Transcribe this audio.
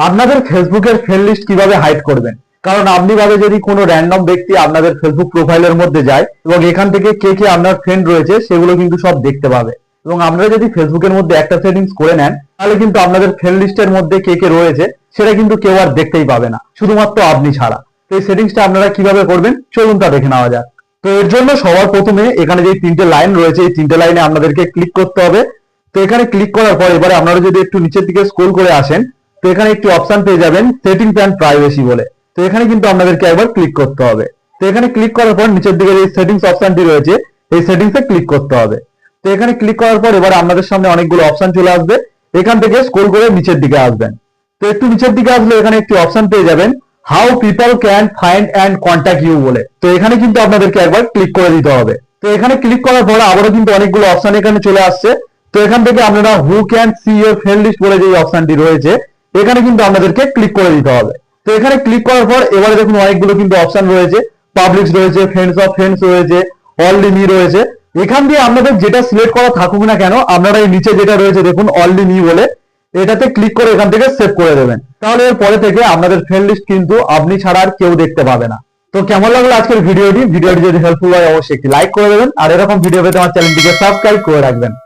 আপনাদের ফেসবুকের friend list কিভাবে হাইড করবেন। কারণ আপনি ভাবে যদি কোনো র্যান্ডম ব্যক্তি আপনাদের ফেসবুক প্রোফাইলের মধ্যে যায় এবং এখান থেকে কে কে আপনার ফ্রেন্ড রয়েছে সেগুলো কিন্তু সব দেখতে পাবে। এবং আপনারা যদি ফেসবুকের মধ্যে একটা সেটিংস করে নেন তাহলে কিন্তু আপনাদের ফ্রেন্ড লিস্টের মধ্যে কে কে রয়েছে সেটা কিন্তু কেউ আর দেখতেই পাবে না, শুধুমাত্র আপনি ছাড়া। তো এই সেটিংসটা আপনারা কিভাবে করবেন চলুন তা দেখে নেওয়া যাক। তো এর জন্য সবার প্রথমে এখানে যে তিনটে লাইন রয়েছে এই তিনটে লাইনে আপনাদেরকে ক্লিক করতে হবে। তো এখানে ক্লিক করার পর এবারে আপনারা যদি একটু নিচের দিকে স্ক্রল করে আসেন তো এখানে একটি অপশন পেয়ে যাবেন সেটিংস এন্ড প্রাইভেসি বলে। তো এখানে কিন্তু আপনাদেরকে একবার ক্লিক করতে হবে। তো এখানে ক্লিক করার পর নিচের দিকে যে সেটিংস অপশনটি রয়েছে এই সেটিংসে ক্লিক করতে হবে। তো এখানে ক্লিক করার পর এবার আপনাদের সামনে অনেকগুলো অপশন চলে আসবে, এখান থেকে স্ক্রল করে নিচের দিকে আসবেন। তো একটু নিচের দিকে আসলে এখানে একটি অপশন পেয়ে যাবেন how people can find and contact you বলে। তো এখানে কিন্তু আপনাদেরকে একবার ক্লিক করে দিতে হবে। তো এখানে ক্লিক করার পর আবারও কিন্তু অনেকগুলো অপশন এখানে চলে আসছে। তো এখান থেকে আপনারা who can see your friend list বলে যে অপশনটি রয়েছে এখানে কিন্তু আপনাদেরকে ক্লিক করে দিতে হবে। তো এখানে ক্লিক করার পর এবারে দেখুন অনেকগুলো কিন্তু অপশন রয়েছে, পাবলিকস রয়েছে, ফ্রেন্ডস অফ ফ্রেন্ডস রয়েছে, অনলি মি রয়েছে। এখান দিয়ে আপনাদের যেটা সিলেক্ট করা থাকুক না কেন আপনারা এই নিচে যেটা রয়েছে দেখুন অনলি মি বলে এটাতে ক্লিক করে এখান থেকে সেভ করে দেবেন। তাহলে এর পরে থেকে আপনাদের ফ্রেন্ড লিস্ট কিন্তু আপনি ছাড়া আর কেউ দেখতে পাবে না। তো কেমন লাগলো আজকের ভিডিওটি যদি হেল্পফুল হয় অবশ্যই একটি লাইক করে দেবেন আর এরকম ভিডিও পেতে আমার চ্যানেলটিকে সাবস্ক্রাইব করে রাখবেন।